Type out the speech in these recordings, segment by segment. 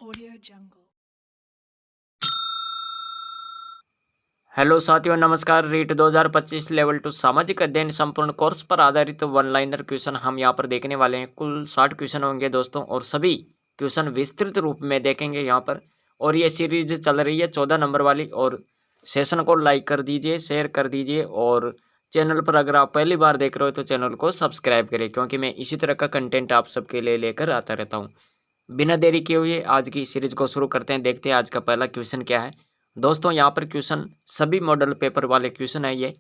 Audio Jungle. Hello साथियों, नमस्कार। REET 2025 level 2 सामाजिक अध्ययन संपूर्ण कोर्स पर आधारित वन लाइनर क्वेश्चन हम यहाँ पर देखने वाले हैं। कुल 60 क्वेश्चन होंगे दोस्तों, और सभी क्वेश्चन विस्तृत रूप में देखेंगे यहाँ पर। और ये सीरीज चल रही है 14 नंबर वाली। और सेशन को लाइक कर दीजिए, शेयर कर दीजिए, और चैनल पर अगर आप पहली बार देख रहे हो तो चैनल को सब्सक्राइब करें, क्योंकि मैं इसी तरह का कंटेंट आप सबके लिए लेकर आता रहता हूँ। बिना देरी किए हुए आज की सीरीज को शुरू करते हैं। देखते हैं आज का पहला क्वेश्चन क्या है। दोस्तों यहाँ पर क्वेश्चन सभी मॉडल पेपर वाले क्वेश्चन है ये।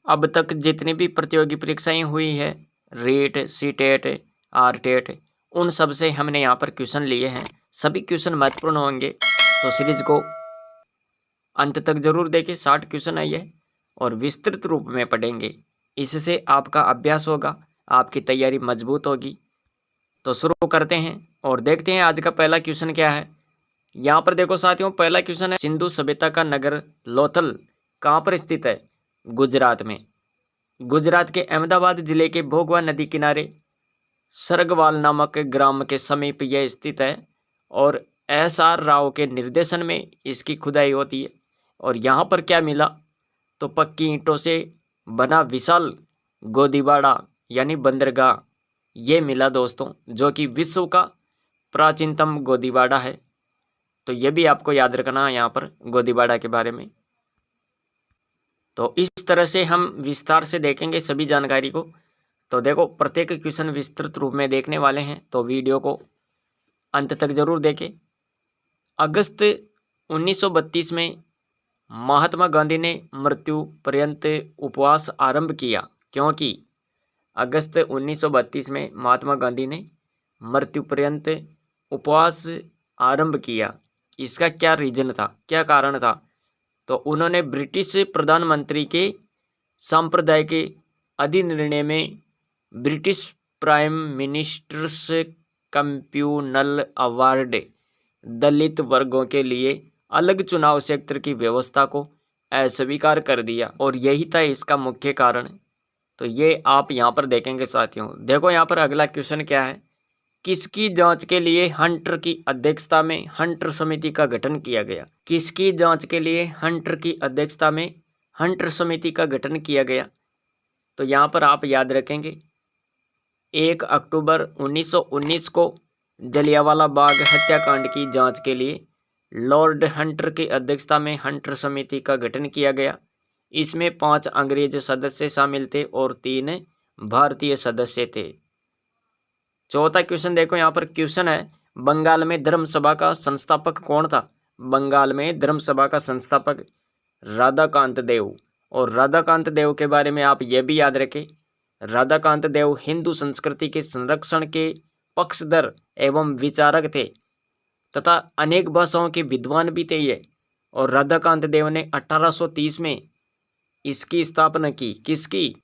अब तक जितनी भी प्रतियोगी परीक्षाएं हुई है, रीट, सीटेट, आरटेट, उन सब से हमने यहाँ पर क्वेश्चन लिए हैं। सभी क्वेश्चन महत्वपूर्ण होंगे, तो सीरीज को अंत तक जरूर देखें। 60 क्वेश्चन है ये, और विस्तृत रूप में पढ़ेंगे। इससे आपका अभ्यास होगा, आपकी तैयारी मजबूत होगी। तो शुरू करते हैं और देखते हैं आज का पहला क्वेश्चन क्या है। यहाँ पर देखो साथियों, पहला क्वेश्चन है, सिंधु सभ्यता का नगर लोथल कहाँ पर स्थित है? गुजरात में। गुजरात के अहमदाबाद जिले के भोगवा नदी किनारे सरगवाल नामक ग्राम के समीप यह स्थित है, और एस.आर. राव के निर्देशन में इसकी खुदाई होती है। और यहाँ पर क्या मिला? तो पक्की ईंटों से बना विशाल गोदीबाड़ा यानी बंदरगाह ये मिला दोस्तों, जो कि विश्व का प्राचीनतम गोदीबाड़ा है। तो ये भी आपको याद रखना है यहाँ पर गोदीबाड़ा के बारे में। तो इस तरह से हम विस्तार से देखेंगे सभी जानकारी को। तो देखो, प्रत्येक क्वेश्चन विस्तृत रूप में देखने वाले हैं, तो वीडियो को अंत तक जरूर देखें। अगस्त 1932 में महात्मा गांधी ने मृत्यु पर्यंत उपवास आरंभ किया, क्योंकि अगस्त 1932 में महात्मा गांधी ने मृत्यु पर्यंत उपवास आरंभ किया। इसका क्या रीजन था, क्या कारण था? तो उन्होंने ब्रिटिश प्रधानमंत्री के सांप्रदायिक अधिनिर्णय में British prime ministers communal award Dalit वर्गों के लिए अलग चुनाव क्षेत्र की व्यवस्था को अस्वीकार कर दिया, और यही था इसका मुख्य कारण। तो ये आप यहाँ पर देखेंगे साथियों। देखो यहाँ पर अगला क्वेश्चन क्या है, किसकी जांच के लिए हंटर की अध्यक्षता में हंटर समिति का गठन किया गया? किसकी जांच के लिए हंटर की अध्यक्षता में हंटर समिति का गठन किया गया? तो यहाँ पर आप याद रखेंगे, 1 अक्टूबर 1919 को जलियांवाला बाग हत्याकांड की जांच के लिए लॉर्ड हंटर की अध्यक्षता में हंटर समिति का गठन किया गया। इसमें 5 अंग्रेज सदस्य शामिल थे और 3 भारतीय सदस्य थे। चौथा क्वेश्चन देखो, यहाँ पर क्वेश्चन है, बंगाल में धर्म सभा का संस्थापक कौन था? बंगाल में धर्म सभा का संस्थापक राधाकांत देव। और राधाकांत देव के बारे में आप ये भी याद रखें, राधाकांत देव हिंदू संस्कृति के संरक्षण के पक्षधर एवं विचारक थे, तथा अनेक भाषाओं के विद्वान भी थे ये। और राधाकांत देव ने 1830 में इसकी स्थापना की। किसकी?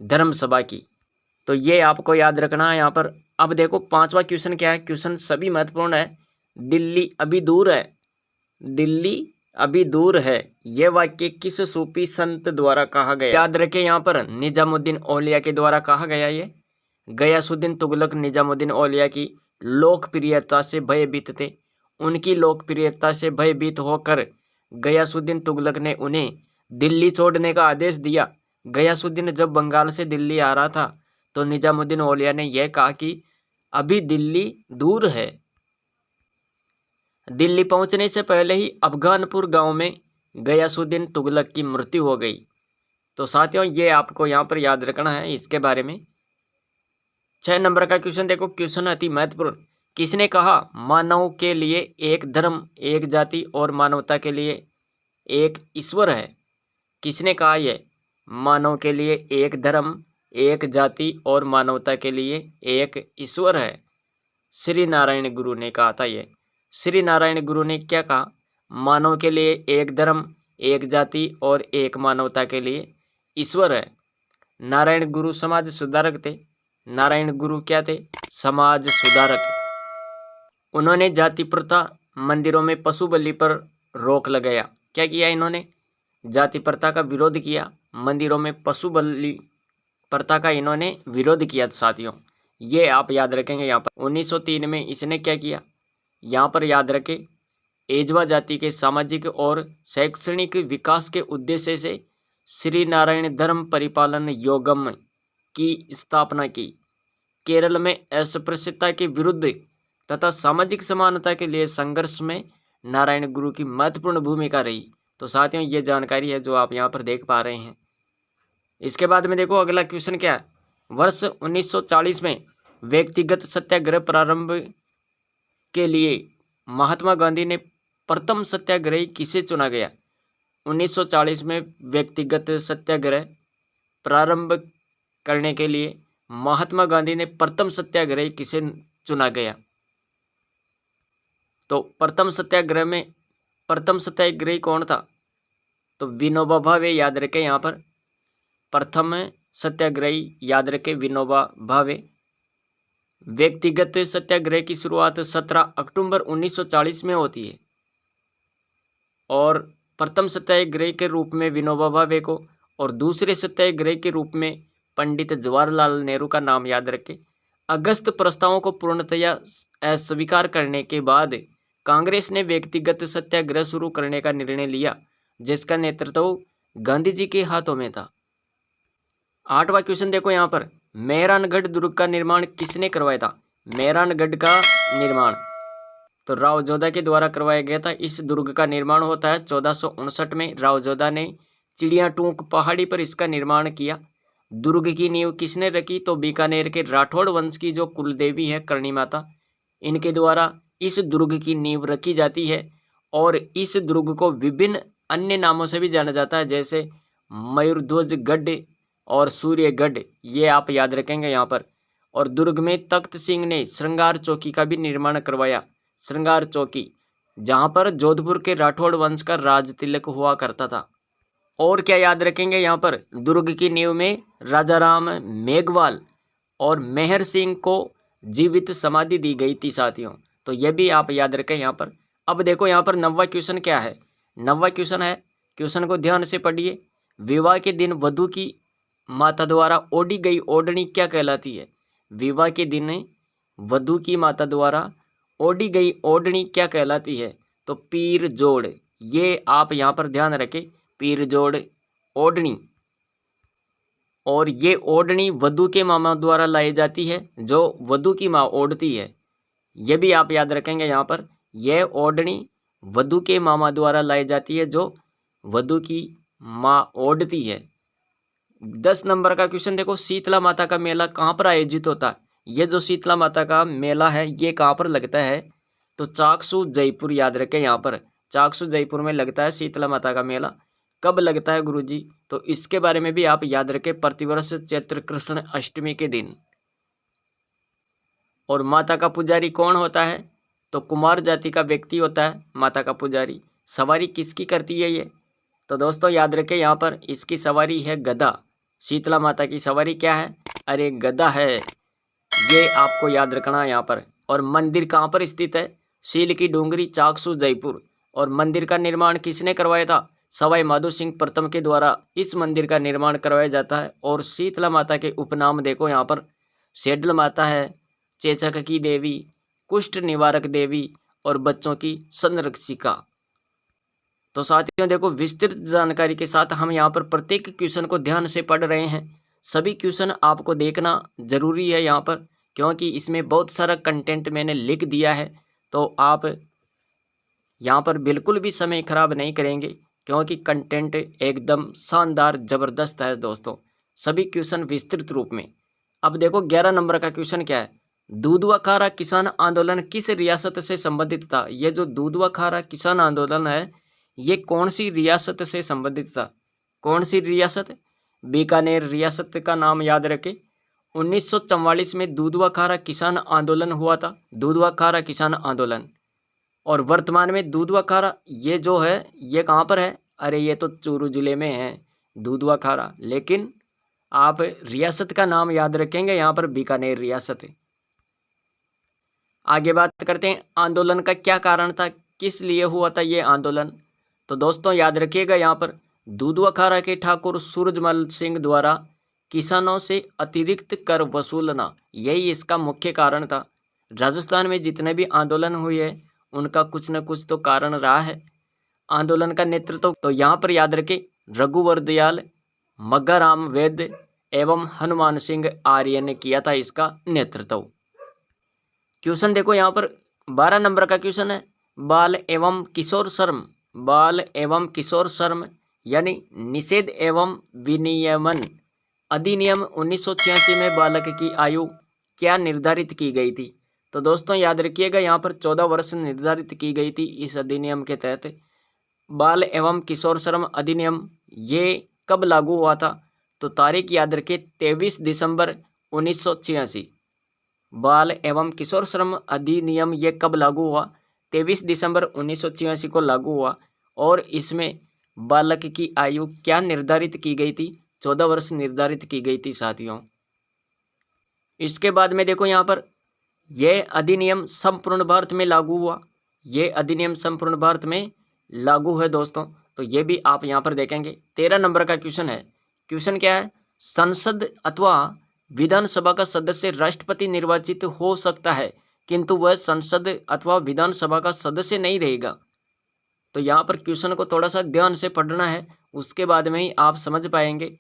धर्म सभा की। तो ये आपको याद रखना है यहाँ पर। अब देखो पांचवा क्वेश्चन क्या है, क्वेश्चन सभी महत्वपूर्ण है। दिल्ली अभी दूर है, दिल्ली अभी दूर है, यह वाक्य किस सूफी संत द्वारा कहा गया? याद रखें यहाँ पर निजामुद्दीन औलिया के द्वारा कहा गया। ये गयासुद्दीन तुगलक निजामुद्दीन औलिया की लोकप्रियता से भयभीत थे। उनकी लोकप्रियता से भयभीत होकर गयासुद्दीन तुगलक ने उन्हें दिल्ली छोड़ने का आदेश दिया। गयासुद्दीन जब बंगाल से दिल्ली आ रहा था, तो निजामुद्दीन औलिया ने यह कहा कि अभी दिल्ली दूर है। दिल्ली पहुंचने से पहले ही अफगानपुर गांव में गयासुद्दीन तुगलक की मृत्यु हो गई। तो साथियों ये आपको यहाँ पर याद रखना है इसके बारे में। 6 नंबर का क्वेश्चन देखो, क्वेश्चन अति महत्वपूर्ण। किसने कहा मानव के लिए एक धर्म, एक जाति और मानवता के लिए एक ईश्वर है? किसने कहा ये? मानव के लिए एक धर्म, एक जाति और मानवता के लिए एक ईश्वर है। श्री नारायण गुरु ने कहा था ये। श्री नारायण गुरु ने क्या कहा? मानव के लिए एक धर्म, एक जाति और एक मानवता के लिए ईश्वर है। नारायण गुरु समाज सुधारक थे। नारायण गुरु क्या थे? समाज सुधारक। उन्होंने जाति प्रथा, मंदिरों में पशु बलि पर रोक लगाया। क्या किया इन्होंने? जाति प्रथा का विरोध किया, मंदिरों में पशु बलि प्रथा का इन्होंने विरोध किया। साथियों ये आप याद रखेंगे। यहाँ पर 1903 में इसने क्या किया? यहाँ पर याद रखें, एजवा जाति के सामाजिक और शैक्षणिक विकास के उद्देश्य से श्री नारायण धर्म परिपालन योगम की स्थापना की। केरल में अस्पृश्यता के विरुद्ध तथा सामाजिक समानता के लिए संघर्ष में नारायण गुरु की महत्वपूर्ण भूमिका रही। तो साथियों, ये जानकारी है जो आप यहाँ पर देख पा रहे हैं। इसके बाद में देखो अगला क्वेश्चन क्या है। वर्ष 1940 में व्यक्तिगत सत्याग्रह प्रारंभ के लिए महात्मा गांधी ने प्रथम सत्याग्रही किसे चुना गया। 1940 में व्यक्तिगत सत्याग्रह प्रारंभ करने के लिए महात्मा गांधी ने प्रथम सत्याग्रही किसे चुना गया। तो प्रथम सत्याग्रही कौन था। तो विनोबा भावे याद रखें, यहाँ पर प्रथम सत्याग्रही याद रखें विनोबा भावे। व्यक्तिगत सत्याग्रह की शुरुआत 17 अक्टूबर 1940 में होती है और प्रथम सत्याग्रही के रूप में विनोबा भावे को और दूसरे सत्याग्रही के रूप में पंडित जवाहरलाल नेहरू का नाम याद रखें। अगस्त प्रस्तावों को पूर्णतया अस्वीकार करने के बाद कांग्रेस ने व्यक्तिगत सत्याग्रह शुरू करने का निर्णय लिया, जिसका नेतृत्व गांधी जी के हाथों में था। 8वां क्वेश्चन देखो यहाँ पर, मेहरानगढ़ दुर्ग का निर्माण किसने करवाया था। मेहरानगढ़ का निर्माण तो राव जोधा के द्वारा करवाया गया था। इस दुर्ग का निर्माण होता है 1459 में। राव जोधा ने चिड़िया टूक पहाड़ी पर इसका निर्माण किया। दुर्ग की नींव किसने रखी। तो बीकानेर के राठौड़ वंश की जो कुलदेवी है करणी माता, इनके द्वारा इस दुर्ग की नींव रखी जाती है और इस दुर्ग को विभिन्न अन्य नामों से भी जाना जाता है, जैसे मयूरध्वज गढ़ और सूर्यगढ़, ये आप याद रखेंगे यहाँ पर। और दुर्ग में तख्त सिंह ने श्रृंगार चौकी का भी निर्माण करवाया। श्रृंगार चौकी जहाँ पर जोधपुर के राठौड़ वंश का राज तिलक हुआ करता था। और क्या याद रखेंगे यहाँ पर, दुर्ग की नींव में राजा राम मेघवाल और मेहर सिंह को जीवित समाधि दी गई थी साथियों। तो यह भी आप याद रखें यहाँ पर। अब देखो यहाँ पर 9वां क्वेश्चन क्या है। 9वां क्वेश्चन है, क्वेश्चन को ध्यान से पढ़िए। विवाह के दिन वधू की माता द्वारा ओढ़ी गई ओढ़नी क्या कहलाती है। विवाह के दिन वधू की माता द्वारा ओढ़ी गई ओढ़नी क्या कहलाती है। तो पीर जोड़, ये आप यहाँ पर ध्यान रखें, पीर जोड़ ओढ़नी। और ये ओढ़नी वधू के मामा द्वारा लाई जाती है, जो वधू की माँ ओढ़ती है। ये भी आप याद रखेंगे यहाँ पर, यह ओढ़नी वधू के मामा द्वारा लाई जाती है, जो वधू की माँ ओढ़ती है। 10 नंबर का क्वेश्चन देखो, शीतला माता का मेला कहाँ पर आयोजित होता है। ये जो शीतला माता का मेला है ये कहाँ पर लगता है। तो चाकसू जयपुर याद रखें, यहाँ पर चाकसू जयपुर में लगता है शीतला माता का मेला। कब लगता है गुरुजी। तो इसके बारे में भी आप याद रखें, प्रतिवर्ष चैत्र कृष्ण अष्टमी के दिन। और माता का पुजारी कौन होता है। तो कुमार जाति का व्यक्ति होता है माता का पुजारी। सवारी किसकी करती है ये। तो दोस्तों याद रखें, यहाँ पर इसकी सवारी है गधा। शीतला माता की सवारी क्या है, अरे गधा है, ये आपको याद रखना है यहाँ पर। और मंदिर कहाँ पर स्थित है, सील की डूंगरी, चाकसू जयपुर। और मंदिर का निर्माण किसने करवाया था, सवाई माधो सिंह प्रथम के द्वारा इस मंदिर का निर्माण करवाया जाता है। और शीतला माता के उपनाम देखो यहाँ पर, शेडल माता है, चेचक की देवी, कुष्ठ निवारक देवी और बच्चों की संरक्षिका। तो साथियों देखो, विस्तृत जानकारी के साथ हम यहाँ पर प्रत्येक क्वेश्चन को ध्यान से पढ़ रहे हैं। सभी क्वेश्चन आपको देखना जरूरी है यहाँ पर, क्योंकि इसमें बहुत सारा कंटेंट मैंने लिख दिया है। तो आप यहाँ पर बिल्कुल भी समय खराब नहीं करेंगे, क्योंकि कंटेंट एकदम शानदार ज़बरदस्त है दोस्तों, सभी क्वेश्चन विस्तृत रूप में। अब देखो 11 नंबर का क्वेश्चन क्या है, दूधवा खारा किसान आंदोलन किस रियासत से संबंधित था। ये जो दूधवा खारा किसान आंदोलन है ये कौन सी रियासत से संबंधित था, कौन सी रियासत, बीकानेर रियासत का नाम याद रखें। 1944 में दूधवा खारा किसान आंदोलन हुआ था, दूधवा खारा किसान आंदोलन। और वर्तमान में दूधवा खारा ये जो है ये कहाँ पर है, अरे ये तो चूरू जिले में है दूधवा खारा, लेकिन आप रियासत का नाम याद रखेंगे यहाँ पर बीकानेर रियासत है। आगे बात करते हैं, आंदोलन का क्या कारण था, किस लिए हुआ था ये आंदोलन। तो दोस्तों याद रखिएगा यहाँ पर दूधवा खारा के ठाकुर सूरजमल सिंह द्वारा किसानों से अतिरिक्त कर वसूलना, यही इसका मुख्य कारण था। राजस्थान में जितने भी आंदोलन हुए हैं उनका कुछ न कुछ तो कारण रहा है। आंदोलन का नेतृत्व तो यहाँ पर याद रखें रघुवर दयाल, मग्गाराम वैद्य एवं हनुमान सिंह आर्य ने किया था इसका नेतृत्व। क्वेश्चन देखो यहाँ पर 12 नंबर का क्वेश्चन है, बाल एवं किशोर श्रम, बाल एवं किशोर श्रम यानी निषेध एवं विनियमन अधिनियम 1986 में बालक की आयु क्या निर्धारित की गई थी? तो दोस्तों याद रखिएगा यहाँ पर 14 वर्ष निर्धारित की गई थी इस अधिनियम के तहत। बाल एवं किशोर श्रम अधिनियम ये कब लागू हुआ था? तो तारीख याद रखिए 23 दिसंबर 1986। बाल एवं किशोर श्रम अधिनियम ये कब लागू हुआ? 23 दिसंबर 1986 को लागू हुआ। और इसमें बालक की आयु क्या निर्धारित की गई थी? 14 वर्ष निर्धारित की गई थी साथियों। इसके बाद में देखो यहाँ पर यह अधिनियम संपूर्ण भारत में लागू हुआ। ये अधिनियम संपूर्ण भारत में लागू है दोस्तों, तो ये भी आप यहाँ पर देखेंगे। 13 नंबर का क्वेश्चन है। क्वेश्चन क्या है? संसद अथवा विधानसभा का सदस्य राष्ट्रपति निर्वाचित हो सकता है किंतु वह संसद अथवा विधानसभा का सदस्य नहीं रहेगा। तो यहाँ पर क्वेश्चन को थोड़ा सा ध्यान से पढ़ना है, उसके बाद में ही आप समझ पाएंगे।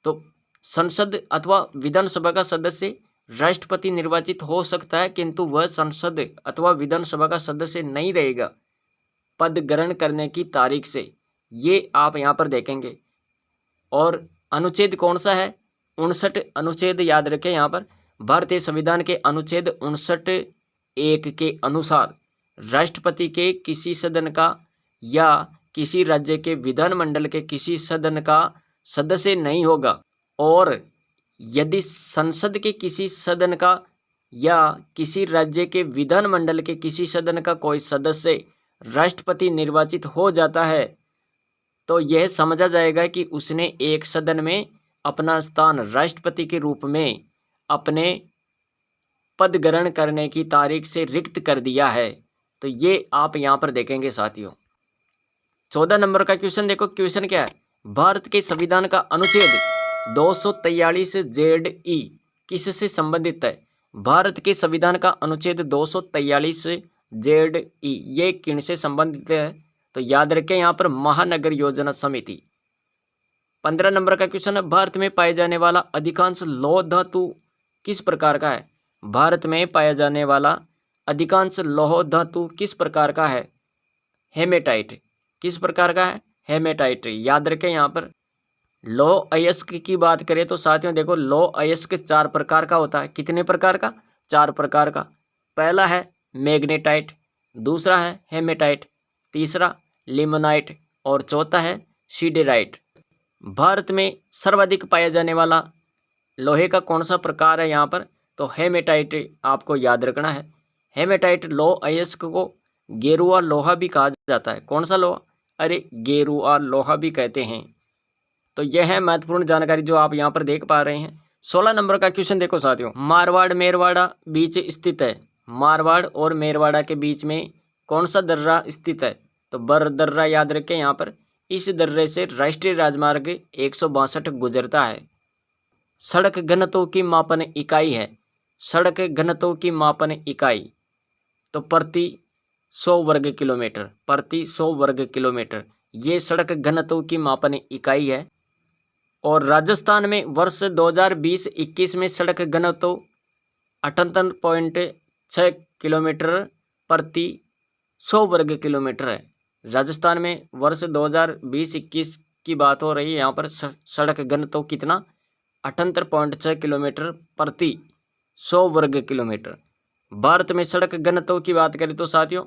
तो संसद अथवा विधानसभा का सदस्य राष्ट्रपति निर्वाचित हो सकता है किंतु वह संसद अथवा विधानसभा का सदस्य नहीं रहेगा पद ग्रहण करने की तारीख से, ये आप यहाँ पर देखेंगे। और अनुच्छेद कौन सा है? 59 अनुच्छेद याद रखें यहाँ पर। भारतीय संविधान के अनुच्छेद 59(1) के अनुसार राष्ट्रपति के किसी सदन का या किसी राज्य के विधानमंडल के किसी सदन का सदस्य नहीं होगा। और यदि संसद के किसी सदन का या किसी राज्य के विधानमंडल के किसी सदन का कोई सदस्य राष्ट्रपति निर्वाचित हो जाता है तो यह समझा जाएगा कि उसने एक सदन में अपना स्थान राष्ट्रपति के रूप में अपने पद ग्रहण करने की तारीख से रिक्त कर दिया है। तो ये आप यहाँ पर देखेंगे साथियों। 14 नंबर का क्वेश्चन देखो। क्वेश्चन क्या है? भारत के संविधान का अनुच्छेद 243 ZE किससे संबंधित है? भारत के संविधान का अनुच्छेद 243 ZE ये किनसे संबंधित है? तो याद रखें यहाँ पर महानगर योजना समिति। 15 नंबर का क्वेश्चन है। भारत में पाए जाने वाला अधिकांश लौह धातु किस प्रकार का है? भारत में पाया जाने वाला अधिकांश लौह धातु किस प्रकार का है? हेमेटाइट। किस प्रकार का है? हेमेटाइट। याद रखें यहाँ पर लौह अयस्क की बात करें तो साथियों देखो लौह अयस्क 4 प्रकार का होता है। कितने प्रकार का? 4 प्रकार का। पहला है मैग्नेटाइट, दूसरा है हेमेटाइट, तीसरा लिमोनाइट और चौथा है सीडेराइट। भारत में सर्वाधिक पाया जाने वाला लोहे का कौन सा प्रकार है यहाँ पर? तो हेमेटाइट आपको याद रखना है। हेमेटाइट लौह अयस्क को गेरुआ लोहा भी कहा जाता है। कौन सा लोहा? अरे गेरुआ लोहा भी कहते हैं। तो यह है महत्वपूर्ण जानकारी जो आप यहाँ पर देख पा रहे हैं। 16 नंबर का क्वेश्चन देखो साथियों। मारवाड़ मेरवाड़ा बीच स्थित है। मारवाड़ और मेरवाड़ा के बीच में कौन सा दर्रा स्थित है? तो बर दर्रा याद रखें यहाँ पर। इस दर्रे से राष्ट्रीय राजमार्ग 162 गुजरता है। सड़क घनत्व की मापन इकाई है। सड़क घनत्व की मापन इकाई तो प्रति 100 वर्ग किलोमीटर, प्रति 100 वर्ग किलोमीटर ये सड़क घनत्व की मापन इकाई है। और राजस्थान में वर्ष 2020-21 में सड़क घनत्व 78.6 किलोमीटर प्रति 100 वर्ग किलोमीटर है। राजस्थान में वर्ष 2020-21 की बात हो रही है। यहाँ पर सड़क घनत्व कितना? 78.6 किलोमीटर प्रति 100 वर्ग किलोमीटर। भारत में सड़क घनत्व की बात करें तो साथियों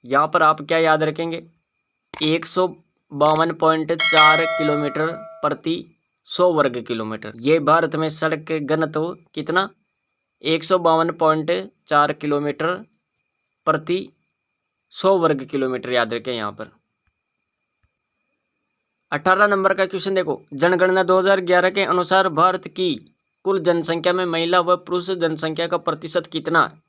यहाँ पर आप क्या याद रखेंगे? 152.4 किलोमीटर प्रति 100 वर्ग किलोमीटर। ये भारत में सड़क घनत्व कितना? 152.4 किलोमीटर प्रति 100 वर्ग किलोमीटर याद रखें यहाँ पर। 18 नंबर का क्वेश्चन देखो। जनगणना 2011 के अनुसार भारत की कुल जनसंख्या में महिला व पुरुष जनसंख्या का प्रतिशत कितना है?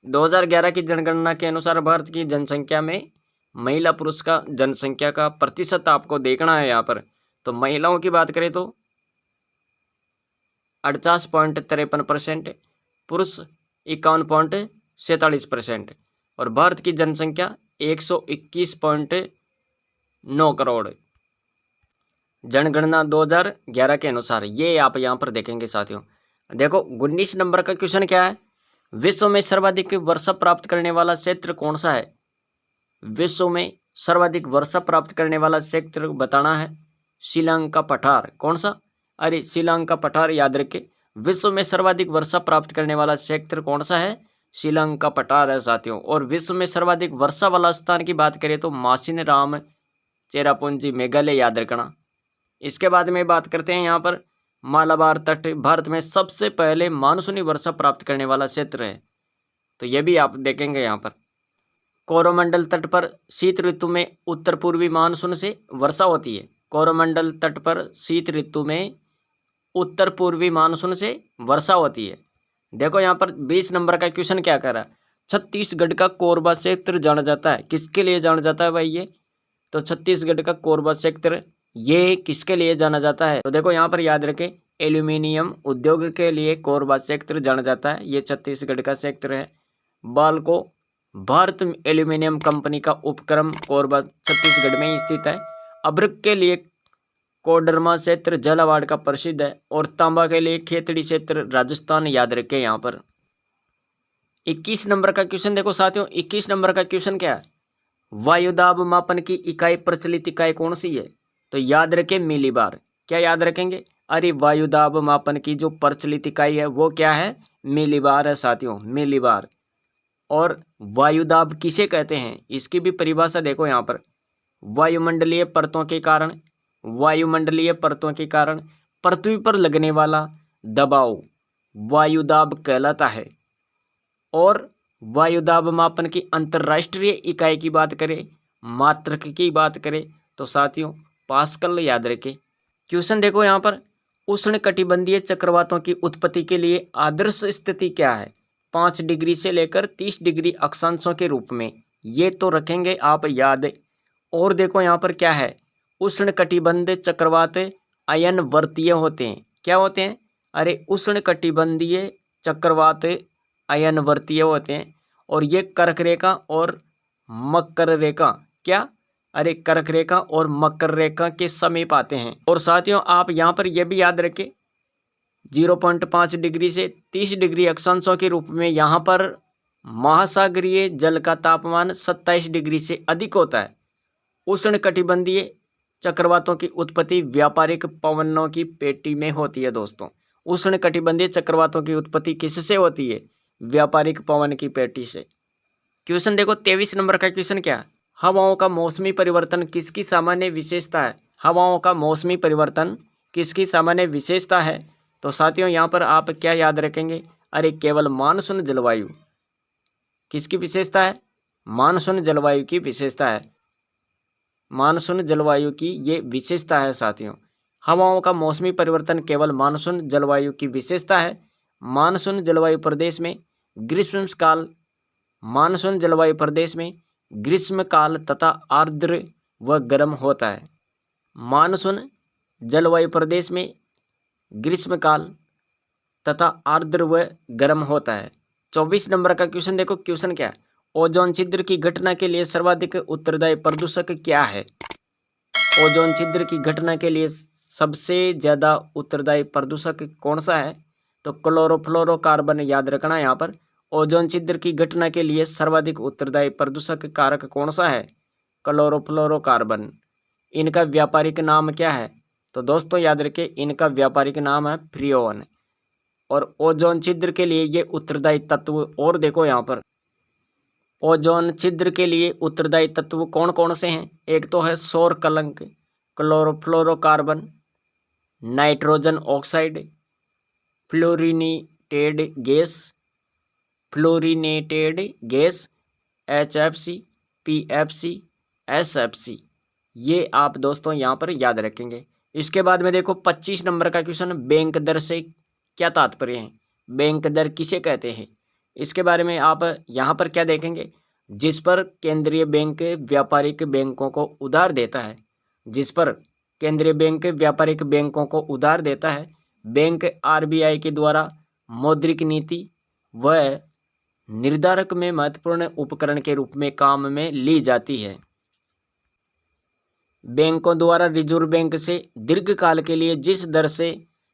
2011 की जनगणना के अनुसार भारत की जनसंख्या में महिला पुरुष का जनसंख्या का प्रतिशत आपको देखना है यहाँ पर। तो महिलाओं की बात करें तो 48.53%, पुरुष 51.47%। और भारत की जनसंख्या 121.9 करोड़। जनगणना 2011 के अनुसार, ये आप यहाँ पर देखेंगे साथियों। देखो 19 नंबर का क्वेश्चन क्या है, विश्व में सर्वाधिक वर्षा प्राप्त करने वाला क्षेत्र कौन सा है। विश्व में सर्वाधिक वर्षा प्राप्त करने वाला क्षेत्र बताना है। श्रीलंका पठार। कौन सा, अरे श्रीलंका पठार याद रखे। विश्व में सर्वाधिक वर्षा प्राप्त करने वाला क्षेत्र कौन सा है, श्रीलंका पठार है साथियों। और विश्व में सर्वाधिक वर्षा वाला स्थान की बात करें तो मासिनराम चेरापूंजी मेघालय याद रखना। इसके बाद में बात करते हैं यहाँ पर मालाबार तट भारत में सबसे पहले मानसूनी वर्षा प्राप्त करने वाला क्षेत्र है, तो ये भी आप देखेंगे यहाँ पर। कोरोमंडल तट पर शीत ऋतु में उत्तर पूर्वी मानसून से वर्षा होती है। कोरोमंडल तट पर शीत ऋतु में उत्तर पूर्वी मानसून से वर्षा होती है। देखो यहाँ पर 20 नंबर का क्वेश्चन क्या कर रहा है, छत्तीसगढ़ का कोरबा क्षेत्र जाना जाता है, किसके लिए जाना जाता है भाई ये, तो छत्तीसगढ़ का कोरबा क्षेत्र ये किसके लिए जाना जाता है, तो देखो यहाँ पर याद रखें एल्यूमिनियम उद्योग के लिए कोरबा क्षेत्र जाना जाता है, ये छत्तीसगढ़ का क्षेत्र है। बालको भारत एल्यूमिनियम कंपनी का उपक्रम कोरबा छत्तीसगढ़ में ही स्थित है। अभ्रक के लिए कोडरमा क्षेत्र झालावाड़ का प्रसिद्ध है और तांबा के लिए खेतड़ी क्षेत्र राजस्थान याद रखें यहाँ पर। 21 नंबर का क्वेश्चन देखो साथियों, 21 नंबर का क्वेश्चन क्या है, वायुदाब मापन की इकाई प्रचलित इकाई कौन सी है, तो याद रखें मिलीबार। क्या याद रखेंगे, अरे वायुदाब मापन की जो प्रचलित इकाई है वो क्या है, मिलीबार है साथियों, मिलीबार। और वायुदाब किसे कहते हैं, इसकी भी परिभाषा देखो यहाँ पर, वायुमंडलीय परतों के कारण, वायुमंडलीय परतों के कारण पृथ्वी पर लगने वाला दबाव वायुदाब कहलाता है। और वायुदाब मापन की अंतर्राष्ट्रीय इकाई की बात करें, मात्रक की बात करें तो साथियों पास्कल याद रखें। क्वेश्चन देखो यहाँ पर, उष्णकटिबंधीय चक्रवातों की उत्पत्ति के लिए आदर्श स्थिति क्या है, 5 डिग्री से लेकर 30 डिग्री अक्षांशों के रूप में, ये तो रखेंगे आप याद। और देखो यहाँ पर क्या है, उष्णकटिबंधीय चक्रवात अयनवर्तीय होते हैं, क्या होते हैं, अरे उष्णकटिबंधीय चक्रवात अयनवर्तीय होते हैं। और ये कर्क रेखा और मकर रेखा, क्या, अरे कर्क रेखा और मकर रेखा के समीप आते हैं। और साथियों आप यहाँ पर यह भी याद रखें 0.5 डिग्री से 30 डिग्री अक्षांशों के रूप में यहाँ पर महासागरीय जल का तापमान 27 डिग्री से अधिक होता है। उष्णकटिबंधीय चक्रवातों की उत्पत्ति व्यापारिक पवनों की पेटी में होती है दोस्तों। उष्णकटिबंधीय चक्रवातों की उत्पत्ति किससे होती है, व्यापारिक पवन की पेटी से। क्वेश्चन देखो 23 नंबर का क्वेश्चन क्या है, हवाओं का मौसमी परिवर्तन किसकी सामान्य विशेषता है, हवाओं का मौसमी परिवर्तन किसकी सामान्य विशेषता है, तो साथियों यहाँ पर आप क्या याद रखेंगे, अरे केवल मानसून जलवायु। किसकी विशेषता है, मानसून जलवायु की विशेषता है, मानसून जलवायु की ये विशेषता है साथियों। हवाओं का मौसमी परिवर्तन केवल मानसून जलवायु की विशेषता है। मानसून जलवायु प्रदेश में ग्रीष्मकाल, मानसून जलवायु प्रदेश में ग्रीष्मकाल तथा आर्द्र व गर्म होता है। मानसून जलवायु प्रदेश में ग्रीष्मकाल तथा आर्द्र व गर्म होता है। 24 नंबर का क्वेश्चन देखो, क्वेश्चन क्या है, ओजोन छिद्र की घटना के लिए सर्वाधिक उत्तरदायी प्रदूषक क्या है, ओजोन छिद्र की घटना के लिए सबसे ज्यादा उत्तरदायी प्रदूषक कौन सा है, तो क्लोरोफ्लोरोकार्बन याद रखना यहाँ पर। ओजोन छिद्र की घटना के लिए सर्वाधिक उत्तरदायी प्रदूषक कारक कौन सा है, क्लोरोफ्लोरोकार्बन। इनका व्यापारिक नाम क्या है, तो दोस्तों याद रखें इनका व्यापारिक नाम है फ्रियोन। और ओजोन छिद्र के लिए ये उत्तरदायी तत्व, और देखो यहाँ पर ओजोन छिद्र के लिए उत्तरदायी तत्व कौन कौन से हैं, एक तो है सौर कलंक, chlorofluorocarbon, nitrogen oxide, fluorinated gas, fluorinated gas, HFC, PFC, SFC, ये आप दोस्तों यहाँ पर याद रखेंगे। इसके बाद में देखो 25 नंबर का क्वेश्चन, बैंक दर से क्या तात्पर्य है, बैंक दर किसे कहते हैं, इसके बारे में आप यहाँ पर क्या देखेंगे, जिस पर केंद्रीय बैंक व्यापारिक बैंकों को उधार देता है, जिस पर केंद्रीय बैंक व्यापारिक बैंकों को उधार देता है, बैंक RBI के द्वारा मौद्रिक नीति व निर्धारक में महत्वपूर्ण उपकरण के रूप में काम में ली जाती है। बैंकों द्वारा रिजर्व बैंक से दीर्घकाल के लिए जिस दर से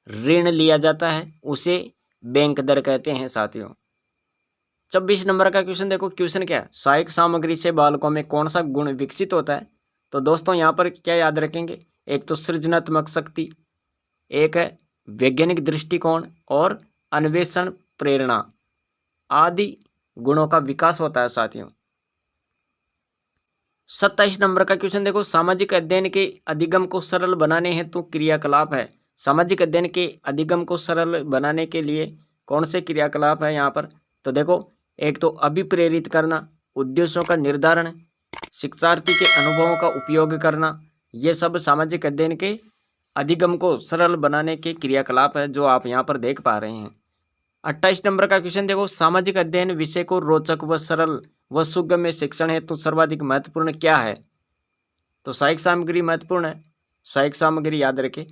ऋण लिया जाता है उसे बैंक दर कहते हैं साथियों। 26 नंबर का क्वेश्चन देखो, क्वेश्चन क्या है, सहायक सामग्री से बालकों में कौन सा गुण विकसित होता है। तो दोस्तों यहाँ पर क्या याद रखेंगे, एक तो सृजनात्मक शक्ति, एक है वैज्ञानिक दृष्टिकोण और अन्वेषण प्रेरणा आदि गुणों का विकास होता है साथियों। 27 नंबर का क्वेश्चन देखो, सामाजिक अध्ययन के अधिगम को सरल बनाने हेतु क्रियाकलाप है। सामाजिक अध्ययन के अधिगम को सरल बनाने के लिए कौन से क्रियाकलाप है यहाँ पर। तो देखो, एक तो अभिप्रेरित करना, उद्देश्यों का निर्धारण, शिक्षार्थी के अनुभवों का उपयोग करना, ये सब सामाजिक अध्ययन के अधिगम को सरल बनाने के क्रियाकलाप है जो आप यहाँ पर देख पा रहे हैं। 28 नंबर का क्वेश्चन देखो, सामाजिक अध्ययन विषय को रोचक व सरल व सुगम्य शिक्षण हेतु सर्वाधिक महत्वपूर्ण क्या है। तो सहायक सामग्री महत्वपूर्ण है। सहायक सामग्री याद रखें।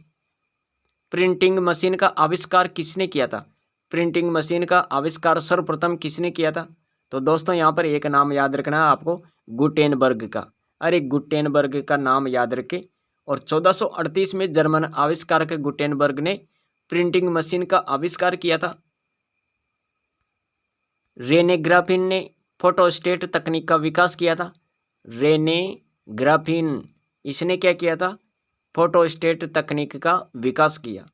प्रिंटिंग मशीन का आविष्कार किसने किया था। प्रिंटिंग मशीन का आविष्कार सर्वप्रथम किसने किया था। तो दोस्तों यहाँ पर एक नाम याद रखना है आपको, गुटेनबर्ग का। अरे गुटेनबर्ग का नाम याद रखें। और 1438 में जर्मन आविष्कारक गुटेनबर्ग ने प्रिंटिंग मशीन का आविष्कार किया था। रेने ग्राफिन ने फोटोस्टेट तकनीक का विकास किया था। रेने ग्राफिन, इसने क्या किया था, फोटोस्टेट तकनीक का विकास किया।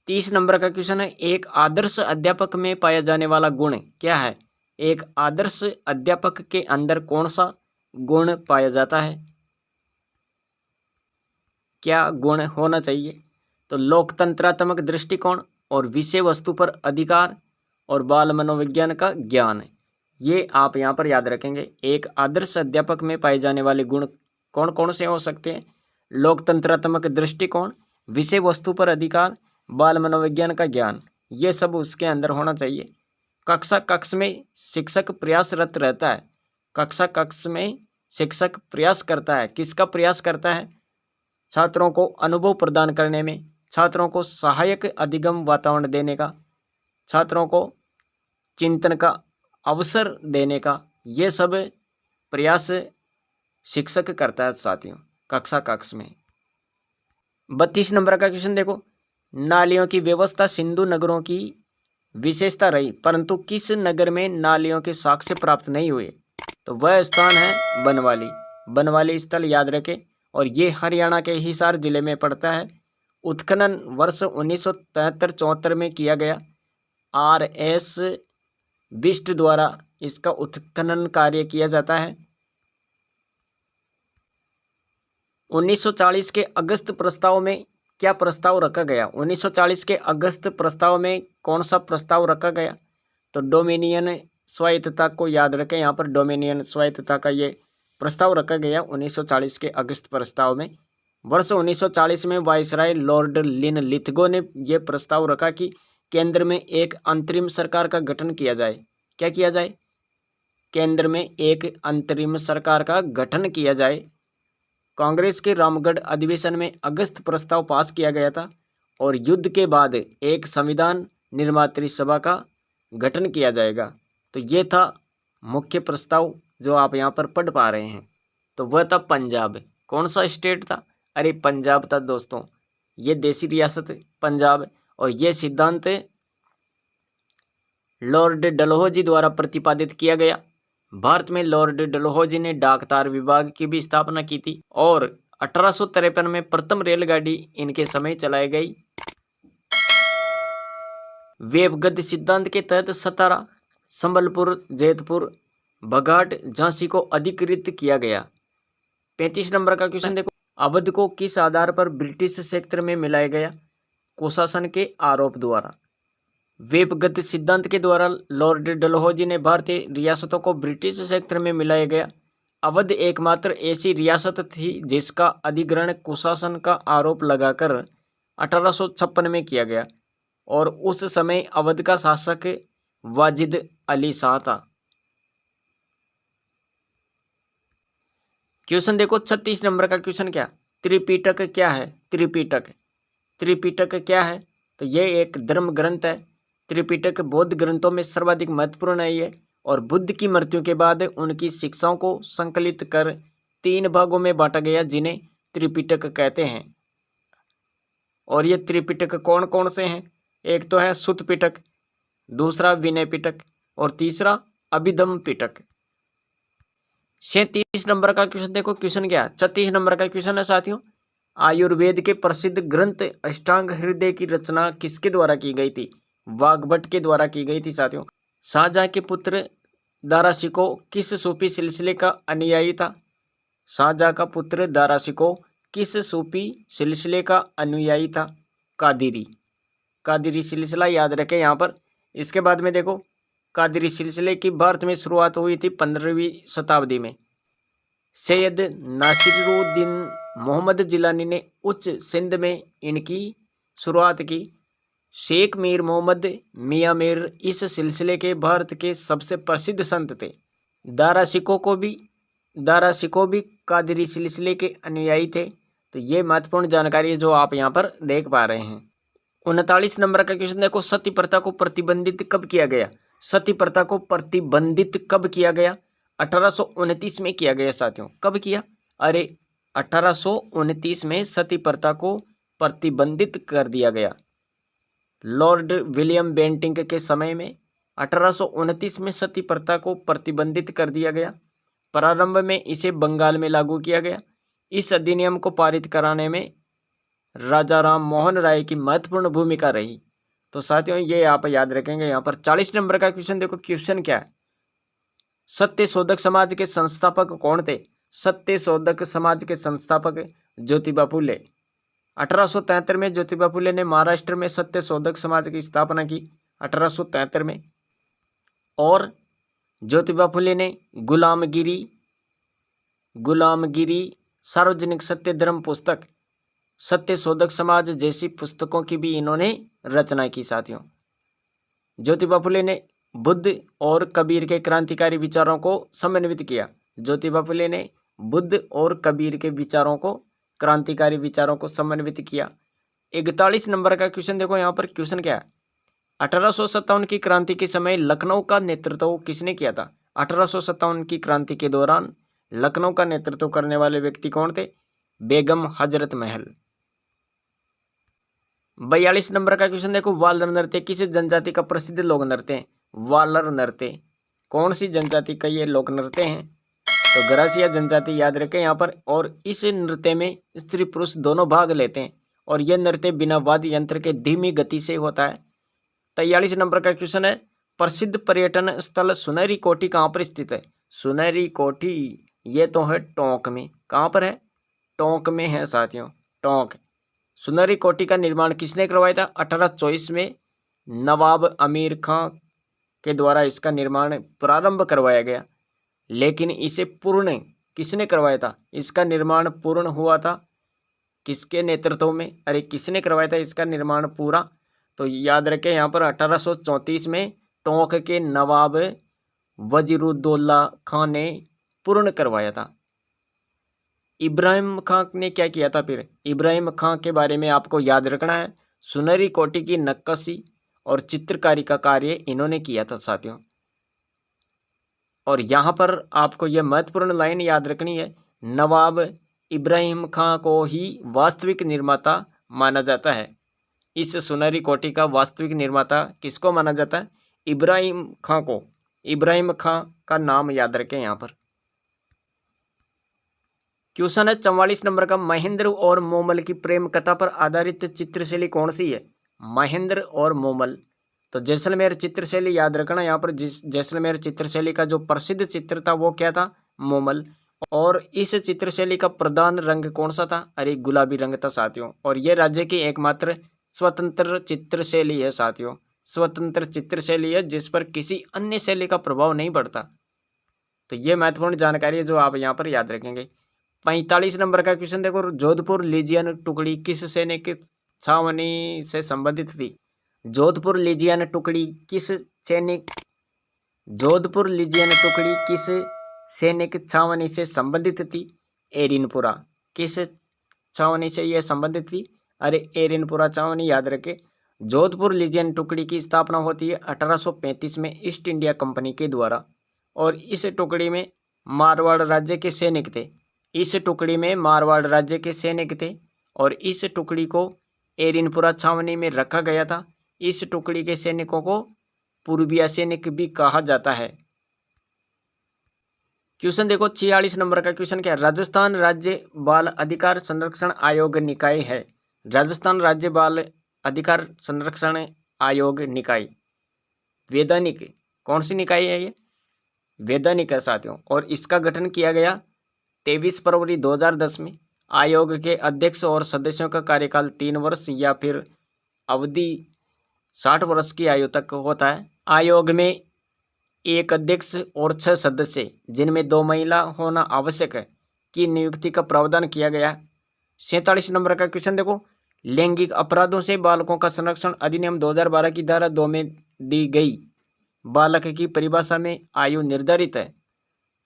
30 नंबर का क्वेश्चन है, एक आदर्श अध्यापक में पाया जाने वाला गुण क्या है। एक आदर्श अध्यापक के अंदर कौन सा गुण पाया जाता है, क्या गुण होना चाहिए। तो लोकतंत्रात्मक दृष्टिकोण और विषय वस्तु पर अधिकार और बाल मनोविज्ञान का ज्ञान, ये आप यहाँ पर याद रखेंगे। एक आदर्श अध्यापक में पाए जाने वाले गुण कौन कौन से हो सकते हैं, लोकतंत्रात्मक दृष्टिकोण, विषय वस्तु पर अधिकार, बाल मनोविज्ञान का ज्ञान, ये सब उसके अंदर होना चाहिए। कक्ष में शिक्षक प्रयासरत रहता है। कक्ष में शिक्षक प्रयास करता है, किसका प्रयास करता है, छात्रों को अनुभव प्रदान करने में, छात्रों को सहायक अधिगम वातावरण देने का, छात्रों को चिंतन का अवसर देने का, ये सब प्रयास शिक्षक करता है साथियों कक्ष में। 32 नंबर का क्वेश्चन देखो, नालियों की व्यवस्था सिंधु नगरों की विशेषता रही, परंतु किस नगर में नालियों के साक्ष्य प्राप्त नहीं हुए। तो वह स्थान है बनवाली। बनवाली स्थल याद रखें, और ये हरियाणा के हिसार जिले में पड़ता है। उत्खनन वर्ष 1973-74 में किया गया। RS बिष्ट द्वारा इसका उत्खनन कार्य किया जाता है। 1940 के अगस्त प्रस्ताव में क्या प्रस्ताव रखा गया। 1940 के अगस्त प्रस्ताव में कौन सा प्रस्ताव रखा गया। तो डोमिनियन स्वायत्तता को याद रखें, यहाँ पर डोमिनियन स्वायत्तता का ये प्रस्ताव रखा गया 1940 के अगस्त प्रस्ताव में। वर्ष 1940 में वायसराय लॉर्ड लिनलिथगो ने यह प्रस्ताव रखा कि केंद्र में एक अंतरिम सरकार का गठन किया जाए। क्या किया जाए, केंद्र में एक अंतरिम सरकार का गठन किया जाए। कांग्रेस के रामगढ़ अधिवेशन में अगस्त प्रस्ताव पास किया गया था, और युद्ध के बाद एक संविधान निर्मात्री सभा का गठन किया जाएगा। तो ये था मुख्य प्रस्ताव जो आप यहाँ पर पढ़ पा रहे हैं। तो वह था पंजाब। कौन सा स्टेट था, अरे पंजाब था दोस्तों, ये देसी रियासत पंजाब। और ये सिद्धांत लॉर्ड डलहौजी द्वारा प्रतिपादित किया गया। भारत में लॉर्ड डलहौजी ने डाक तार विभाग की भी स्थापना की थी, और 1853 में प्रथम रेलगाड़ी इनके समय चलाई गई। वेबगद्य सिद्धांत के तहत सतारा, संबलपुर, जैतपुर, बघाट, झांसी को अधिकृत किया गया। 35 नंबर का क्वेश्चन देखो, अवध को किस आधार पर ब्रिटिश क्षेत्र में मिलाया गया। कुशासन के आरोप द्वारा। वेबगद्य सिद्धांत के द्वारा लॉर्ड डलहौजी ने भारतीय रियासतों को ब्रिटिश क्षेत्र में मिलाया गया। अवध एकमात्र ऐसी रियासत थी जिसका अधिग्रहण कुशासन का आरोप लगाकर 1856 में किया गया, और उस समय अवध का शासक वाजिद अली शाह था। क्वेश्चन देखो 36 नंबर का क्वेश्चन, क्या त्रिपिटक क्या है। त्रिपिटक क्या है, तो ये एक धर्म ग्रंथ है। त्रिपिटक बौद्ध ग्रंथों में सर्वाधिक महत्वपूर्ण है ये, और बुद्ध की मृत्यु के बाद उनकी शिक्षाओं को संकलित कर 3 भागों में बांटा गया, जिन्हें त्रिपिटक कहते हैं। और ये त्रिपिटक कौन कौन से हैं? एक तो है सुत्त पिटक, दूसरा विनय पिटक और तीसरा अभिधम्म पिटक। 37 नंबर का क्वेश्चन देखो, क्वेश्चन क्या है? 36 नंबर का क्वेश्चन है साथियों, आयुर्वेद के प्रसिद्ध ग्रंथ अष्टांग हृदय की रचना किसके द्वारा की गई थी? वाग्भट के द्वारा की गई थी साथियों। शाहजहां के पुत्र दारा शिकोह किस सूफी सिलसिले का अनुयायी था? शाहजहां का पुत्र दारा शिकोह किस सूफी सिलसिले का अनुयायी था? कादिरी। कादिरी सिलसिला याद रखें यहाँ पर। इसके बाद में देखो, कादिरी सिलसिले की भारत में शुरुआत हुई थी 15वीं शताब्दी में। सैयद नासिरुद्दीन मोहम्मद जिलानी ने उच्च सिंध में इनकी शुरुआत की। शेख मीर मोहम्मद मियां मीर इस सिलसिले के भारत के सबसे प्रसिद्ध संत थे। दारा शिकोह भी कादिरी सिलसिले के अनुयायी थे। तो ये महत्वपूर्ण जानकारी है जो आप यहाँ पर देख पा रहे हैं। 39 नंबर का क्वेश्चन देखो, सती प्रथा को प्रतिबंधित कब किया गया? सती प्रथा को प्रतिबंधित कब किया गया? 1829 में किया गया साथियों। कब किया? अरे 1829 में सती प्रथा को प्रतिबंधित कर दिया गया। लॉर्ड विलियम बेंटिंक के समय में 1829 में सती प्रथा को प्रतिबंधित कर दिया गया। प्रारंभ में इसे बंगाल में लागू किया गया। इस अधिनियम को पारित कराने में राजा राम मोहन राय की महत्वपूर्ण भूमिका रही। तो साथियों ये आप याद रखेंगे। यहाँ पर 40 नंबर का क्वेश्चन देखो, क्वेश्चन क्या है? सत्य शोधक समाज के संस्थापक कौन थे? सत्य शोधक समाज के संस्थापक ज्योतिबा फुले। 1873 में ज्योतिबा फुले ने महाराष्ट्र में सत्य शोधक समाज की स्थापना की 1873 में। और ज्योतिबा फुले ने गुलामगिरी सार्वजनिक सत्य धर्म पुस्तक, सत्य शोधक समाज जैसी पुस्तकों की भी इन्होंने रचना की साथियों। ज्योतिबा फुले ने बुद्ध और कबीर के क्रांतिकारी विचारों को समन्वित किया। ज्योतिबा फुले ने बुद्ध और कबीर के विचारों को, क्रांतिकारी विचारों को समन्वित किया। 41 नंबर का क्वेश्चन देखो, यहाँ पर क्वेश्चन क्या है? 1857 की क्रांति के समय लखनऊ का नेतृत्व किसने किया था? 1857 की क्रांति के दौरान लखनऊ का नेतृत्व करने वाले व्यक्ति कौन थे? बेगम हजरत महल। 42 नंबर का क्वेश्चन देखो, वालर नृत्य किस जनजाति का प्रसिद्ध लोक नृत्य है? वालर नृत्य कौन सी जनजाति का ये लोक नृत्य है? तो गरासिया जनजाति याद रखें यहाँ पर। और इस नृत्य में स्त्री पुरुष दोनों भाग लेते हैं और यह नृत्य बिना वाद्य यंत्र के धीमी गति से होता है। 43 नंबर का क्वेश्चन है, प्रसिद्ध पर्यटन स्थल सुनहरी कोठी कहाँ पर स्थित है? सुनहरी कोठी ये तो है टोंक में। कहाँ पर है? टोंक में है साथियों, टोंक। सुनहरी कोठी का निर्माण किसने करवाया था? 1824 में नवाब अमीर खां के द्वारा इसका निर्माण प्रारंभ करवाया गया। लेकिन इसे पूर्ण किसने करवाया था? इसका निर्माण पूर्ण हुआ था किसके नेतृत्व में? अरे किसने करवाया था इसका निर्माण पूरा? तो याद रखें यहाँ पर 1834 में टोंक के नवाब वजीरुद्दौला खां ने पूर्ण करवाया था। इब्राहिम खां ने क्या किया था फिर? इब्राहिम खां के बारे में आपको याद रखना है। सुनहरी कोठी की नक्काशी और चित्रकारी का कार्य इन्होंने किया था साथियों। और यहाँ पर आपको यह महत्वपूर्ण लाइन याद रखनी है, नवाब इब्राहिम खां को ही वास्तविक निर्माता माना जाता है। इस सुनहरी कोठी का वास्तविक निर्माता किसको माना जाता है? इब्राहिम खां को। इब्राहिम खां का नाम याद रखें यहाँ पर। क्वेश्चन है 44 नंबर का, महेंद्र और मोमल की प्रेम कथा पर आधारित चित्रशैली कौन सी है? महेंद्र और मोमल। तो जैसलमेर चित्रशैली याद रखना यहाँ पर। जैसलमेर चित्रशैली का जो प्रसिद्ध चित्र था वो क्या था? मोमल। और इस चित्रशैली का प्रधान रंग कौन सा था? अरे गुलाबी रंग था साथियों। और ये राज्य की एकमात्र स्वतंत्र चित्रशैली है साथियों। स्वतंत्र चित्रशैली है जिस पर किसी अन्य शैली का प्रभाव नहीं पड़ता। तो ये महत्वपूर्ण जानकारी है जो आप यहाँ पर याद रखेंगे। 45 नंबर का क्वेश्चन देखो, जोधपुर लीजियन टुकड़ी किस सैनिक छावनी से संबंधित थी? जोधपुर लीजियन टुकड़ी किस सैनिक छावनी से संबंधित थी? एरिनपुरा। किस छावनी से यह संबंधित थी? अरे एरिनपुरा छावनी याद रखे। जोधपुर लीजियन टुकड़ी की स्थापना होती है 1835 में ईस्ट इंडिया कंपनी के द्वारा। और इस टुकड़ी में मारवाड़ राज्य के सैनिक थे। इस टुकड़ी में मारवाड़ राज्य के सैनिक थे और इस टुकड़ी को एरिनपुरा छावनी में रखा गया था। इस टुकड़ी के सैनिकों को पूर्विया सैनिक भी कहा जाता है। क्वेश्चन देखो 46 नंबर का क्वेश्चन क्या है? राजस्थान राज्य बाल अधिकार संरक्षण आयोग निकाय है। राजस्थान राज्य बाल अधिकार संरक्षण आयोग निकाय वैधानिक कौन सी निकाय है? ये वैधानिक है साथियों। और इसका गठन किया गया 23 फरवरी 2010 में। आयोग के अध्यक्ष और सदस्यों का कार्यकाल 3 वर्ष या फिर अवधि 60 वर्ष की आयु तक होता है। आयोग में एक अध्यक्ष और 6 सदस्य जिनमें 2 महिला होना आवश्यक है की नियुक्ति का प्रावधान किया गया। 47 नंबर का क्वेश्चन देखो, लैंगिक अपराधों से बालकों का संरक्षण अधिनियम 2012 की धारा 2 में दी गई बालक की परिभाषा में आयु निर्धारित है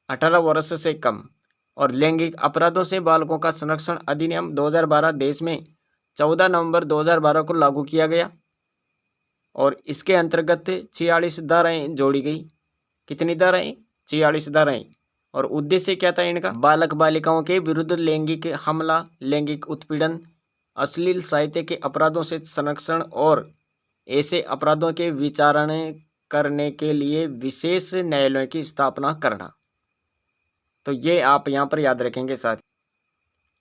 18 वर्ष से कम। और लैंगिक अपराधों से बालकों का संरक्षण अधिनियम 2012 देश में 14 नवंबर 2012 को लागू किया गया और इसके अंतर्गत 46 धाराएं जोड़ी गई। कितनी धाराएं? 46 धाराएं। और उद्देश्य क्या था इनका? बालक बालिकाओं के विरुद्ध लैंगिक हमला, लैंगिक उत्पीड़न, अश्लील साहित्य के अपराधों से संरक्षण और ऐसे अपराधों के विचारण करने के लिए विशेष न्यायालयों की स्थापना करना। तो ये आप यहाँ पर याद रखेंगे। साथ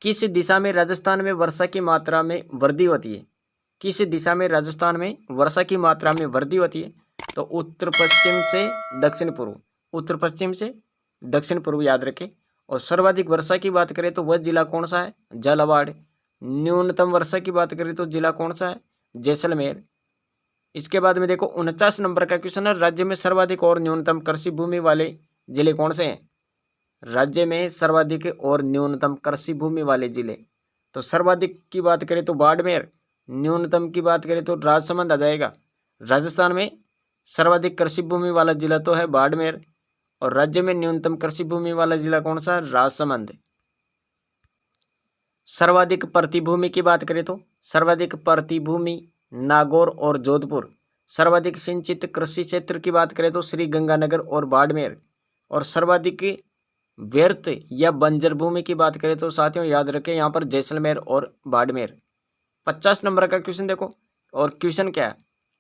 किस दिशा में राजस्थान में वर्षा की मात्रा में वृद्धि होती है? किस दिशा में राजस्थान में वर्षा की मात्रा में वृद्धि होती है? तो उत्तर पश्चिम से दक्षिण पूर्व, उत्तर पश्चिम से दक्षिण पूर्व याद रखें। और सर्वाधिक वर्षा की बात करें तो वह जिला कौन सा है? झालावाड़। न्यूनतम वर्षा की बात करें तो जिला कौन सा है? जैसलमेर। इसके बाद में देखो 49 नंबर का क्वेश्चन है, राज्य में सर्वाधिक और न्यूनतम कृषि भूमि वाले जिले कौन से हैं? राज्य में सर्वाधिक और न्यूनतम कृषि भूमि वाले जिले, तो सर्वाधिक की बात करें तो बाड़मेर, न्यूनतम की बात करें तो राजसमंद आ जाएगा। राजस्थान में सर्वाधिक कृषि भूमि वाला जिला तो है बाड़मेर और राज्य में न्यूनतम कृषि भूमि वाला जिला कौन सा है? राजसमंद। सर्वाधिक प्रतिभूमि की बात करें तो सर्वाधिक प्रतिभूमि नागौर और जोधपुर। सर्वाधिक सिंचित कृषि क्षेत्र की बात करें तो श्री गंगानगर और बाड़मेर। और सर्वाधिक व्यर्थ या बंजर भूमि की बात करें तो साथियों याद रखें यहाँ पर जैसलमेर और बाड़मेर। 50 नंबर का क्वेश्चन देखो, और क्वेश्चन क्या है?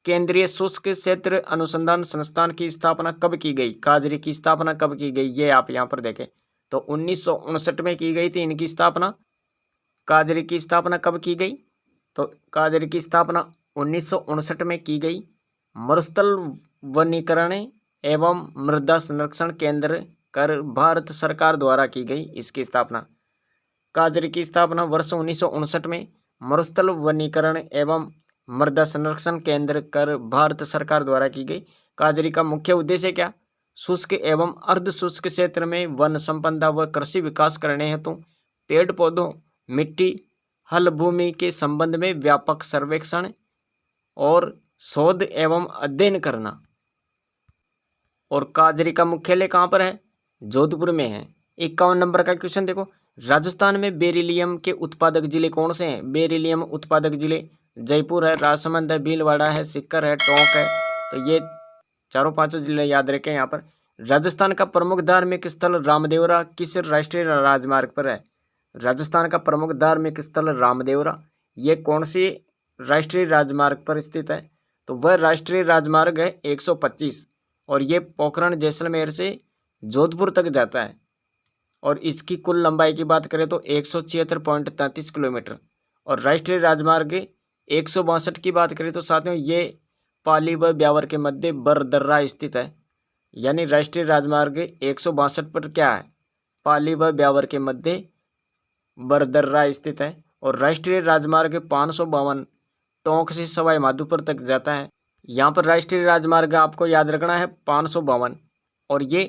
केंद्रीय शुष्क क्षेत्र अनुसंधान संस्थान की स्थापना कब की गई? काजरी की स्थापना कब की गई? ये आप यहाँ पर देखें तो 1959 में की गई थी इनकी स्थापना। काजरी की स्थापना कब की गई? तो काजरी की स्थापना 1959 में की गई। मरुस्थल वनीकरण एवं मृदा संरक्षण केंद्र कर भारत सरकार द्वारा की गई इसकी स्थापना। काजरी की स्थापना वर्ष 1959 में मरुस्थल वनीकरण एवं मृदा संरक्षण केंद्र कर भारत सरकार द्वारा की गई। काजरी का मुख्य उद्देश्य क्या? शुष्क एवं अर्ध शुष्क क्षेत्र में वन संपदा व कृषि विकास करने हेतु पेड़ पौधों, मिट्टी, हल भूमि के संबंध में व्यापक सर्वेक्षण और शोध एवं अध्ययन करना। और काजरी का मुख्यालय कहाँ पर है? जोधपुर में है। 51 नंबर का क्वेश्चन देखो, राजस्थान में बेरिलियम के उत्पादक जिले कौन से हैं? बेरिलियम उत्पादक जिले जयपुर है, राजसमंद है, भीलवाड़ा है, सीकर है, टोंक है। तो ये चारों पांचों जिले याद रखें। यहाँ पर राजस्थान का प्रमुख धार्मिक स्थल रामदेवरा किस राष्ट्रीय राजमार्ग पर है? राजस्थान का प्रमुख धार्मिक स्थल रामदेवरा ये कौन सी राष्ट्रीय राजमार्ग पर स्थित है? तो वह राष्ट्रीय राजमार्ग है 125 और ये पोखरण जैसलमेर से जोधपुर तक जाता है। और इसकी कुल लंबाई की बात करें तो 176.33 किलोमीटर। और राष्ट्रीय राजमार्ग 162 की बात करें तो साथियों ये पाली व ब्यावर के मध्य बरदर्रा स्थित है। यानी राष्ट्रीय राजमार्ग 162 पर क्या है? पाली व ब्यावर के मध्य बरदर्रा स्थित है। और राष्ट्रीय राजमार्ग 552 टोंक से सवाई माधोपुर तक जाता है। यहाँ पर राष्ट्रीय राजमार्ग आपको याद रखना है 552 और ये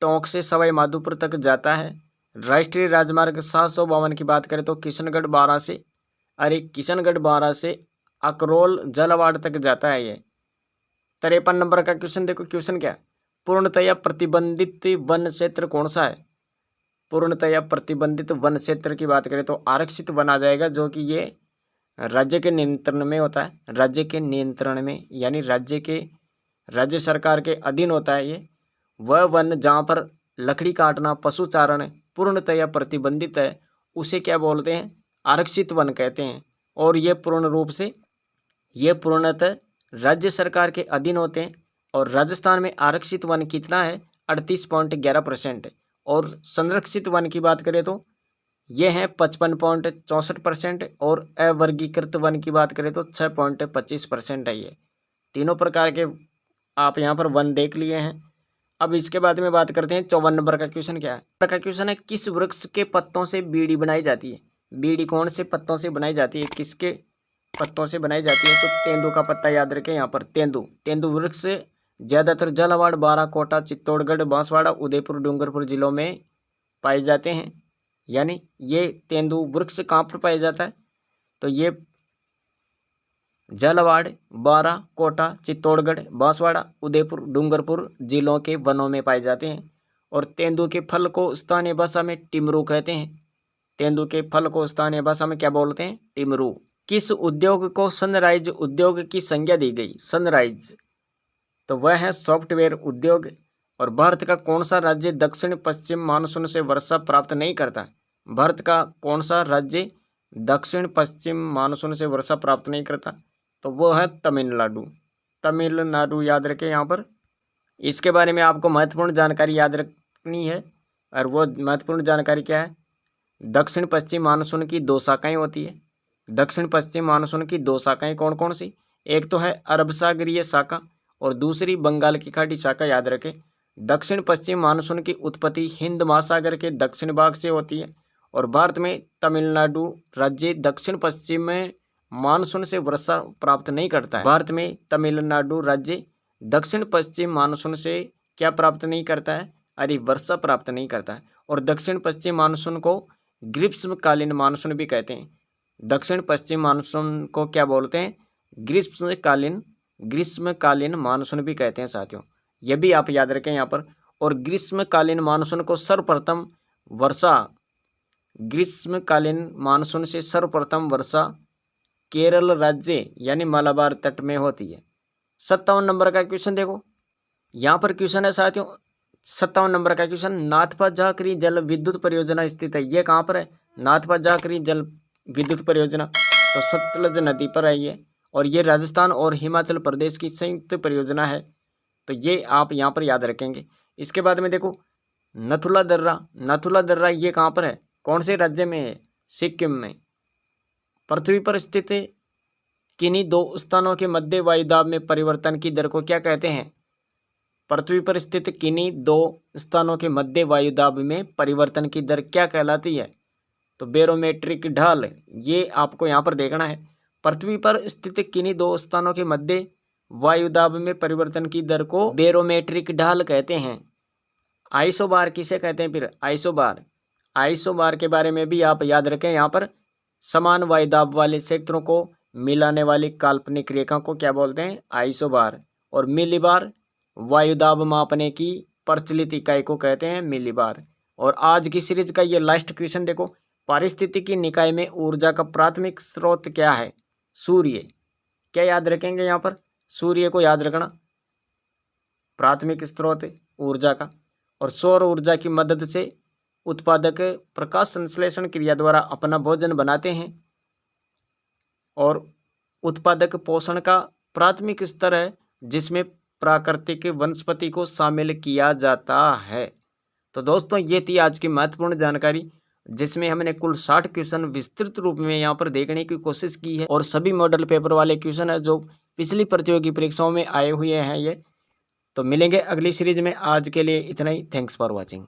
टोंक से सवाई माधोपुर तक जाता है। राष्ट्रीय राजमार्ग 752 की बात करें तो किशनगढ़ बारा से अकरोल झालावाड़ तक जाता है ये। 53 नंबर का क्वेश्चन देखो, क्वेश्चन क्या? पूर्णतया प्रतिबंधित वन क्षेत्र कौन सा है? पूर्णतया प्रतिबंधित वन क्षेत्र की बात करें तो आरक्षित वन आ जाएगा, जो कि ये राज्य के नियंत्रण में होता है। राज्य के नियंत्रण में यानी राज्य सरकार के अधीन होता है ये। वह वन जहाँ पर लकड़ी काटना, पशुचारण पूर्णतया प्रतिबंधित है, उसे क्या बोलते हैं? आरक्षित वन कहते हैं। और ये पूर्णतः राज्य सरकार के अधीन होते हैं। और राजस्थान में आरक्षित वन कितना है? 38.11%। और संरक्षित वन की बात करें तो ये है 55.64%। और अवर्गीकृत वन की बात करें तो 6.25% है। ये तीनों प्रकार के आप यहाँ पर वन देख लिए हैं। अब इसके बाद में बात करते हैं 54 नंबर का क्वेश्चन। क्या है का क्वेश्चन है? किस वृक्ष के पत्तों से बीड़ी बनाई जाती है? बीड़ी कौन से पत्तों से बनाई जाती है? किसके पत्तों से बनाई जाती है? तो तेंदू का पत्ता याद रखें। यहाँ पर तेंदू वृक्ष से ज्यादातर झालावाड़, बारां, कोटा, चित्तौड़गढ़, बांसवाड़ा, उदयपुर, डूंगरपुर जिलों में पाए जाते हैं। यानी ये तेंदू वृक्ष कहाँ पर पाया जाता है? तो ये झालावाड़, बारां, कोटा, चित्तौड़गढ़, बांसवाड़ा, उदयपुर, डूंगरपुर जिलों के वनों में पाए जाते हैं। और तेंदू के फल को स्थानीय भाषा में टिमरू कहते हैं। तेंदू के फल को स्थानीय भाषा में क्या बोलते हैं? टिमरू। किस उद्योग को सनराइज उद्योग की संज्ञा दी गई? सनराइज, तो वह है सॉफ्टवेयर उद्योग। और भारत का कौन सा राज्य दक्षिण पश्चिम मानसून से वर्षा प्राप्त नहीं करता? भारत का कौन सा राज्य दक्षिण पश्चिम मानसून से वर्षा प्राप्त नहीं करता? तो वो है तमिलनाडु। तमिलनाडु याद रखें यहाँ पर। इसके बारे में आपको महत्वपूर्ण जानकारी याद रखनी है। और वो महत्वपूर्ण जानकारी क्या है? दक्षिण पश्चिम मानसून की दो शाखाएं होती है। दक्षिण पश्चिम मानसून की दो शाखाएं कौन कौन सी? एक तो है अरब सागरीय शाखा और दूसरी बंगाल की खाड़ी शाखा। याद रखें, दक्षिण पश्चिम मानसून की उत्पत्ति हिंद महासागर के दक्षिण भाग से होती है। और भारत में तमिलनाडु राज्य दक्षिण पश्चिम में मानसून से वर्षा प्राप्त नहीं करता है। भारत में तमिलनाडु राज्य दक्षिण पश्चिम मानसून से क्या प्राप्त नहीं करता है? अरे वर्षा प्राप्त नहीं करता है। और दक्षिण पश्चिम मानसून को ग्रीष्मकालीन मानसून भी कहते हैं। दक्षिण पश्चिम मानसून को क्या बोलते हैं? ग्रीष्मकालीन मानसून भी कहते हैं साथियों। यह भी आप याद रखें यहाँ पर। और ग्रीष्मकालीन मानसून को सर्वप्रथम वर्षा ग्रीष्मकालीन मानसून से सर्वप्रथम वर्षा केरल राज्य यानी मलाबार तट में होती है। 57 नंबर का क्वेश्चन देखो, यहाँ पर क्वेश्चन है साथियों 57 नंबर का क्वेश्चन। नाथपा झाकरी जल विद्युत परियोजना स्थित है। ये कहाँ पर है? नाथपा झाकरी जल विद्युत परियोजना तो सतलज नदी पर है ये। और ये राजस्थान और हिमाचल प्रदेश की संयुक्त परियोजना है। तो ये आप यहाँ पर याद रखेंगे। इसके बाद में देखो नथुला दर्रा ये कहाँ पर है? कौन से राज्य में है? सिक्किम में। पृथ्वी पर स्थित किन्हीं दो स्थानों के मध्य वायुदाब में परिवर्तन की दर को क्या कहते हैं? पृथ्वी पर स्थित किन्हीं दो स्थानों के मध्य वायुदाब में परिवर्तन की दर क्या कहलाती है? तो बैरोमेट्रिक ढाल। ये आपको यहाँ पर देखना है। पृथ्वी पर स्थित किन्हीं दो स्थानों के मध्य वायुदाब में परिवर्तन की दर को बैरोमेट्रिक ढाल कहते हैं। आइसोबार किसे कहते हैं? फिर आइसोबार के बारे में भी आप याद रखें। यहाँ पर समान वायुदाब वाले क्षेत्रों को मिलाने वाली काल्पनिक रेखा को क्या बोलते हैं? आइसोबार। और मिलीबार वायुदाब मापने की प्रचलित इकाई को कहते हैं मिलीबार। और आज की सीरीज का ये लास्ट क्वेश्चन देखो, पारिस्थितिकी निकाय में ऊर्जा का प्राथमिक स्रोत क्या है? सूर्य। क्या याद रखेंगे यहाँ पर? सूर्य को याद रखना प्राथमिक स्रोत ऊर्जा का। और सौर ऊर्जा की मदद से उत्पादक प्रकाश संश्लेषण क्रिया द्वारा अपना भोजन बनाते हैं। और उत्पादक पोषण का प्राथमिक स्तर है जिसमें प्राकृतिक वनस्पति को शामिल किया जाता है। तो दोस्तों ये थी आज की महत्वपूर्ण जानकारी, जिसमें हमने कुल 60 क्वेश्चन विस्तृत रूप में यहाँ पर देखने की कोशिश की है। और सभी मॉडल पेपर वाले क्वेश्चन है जो पिछली प्रतियोगी परीक्षाओं में आए हुए हैं ये। तो मिलेंगे अगली सीरीज में। आज के लिए इतना ही। Thanks for watching.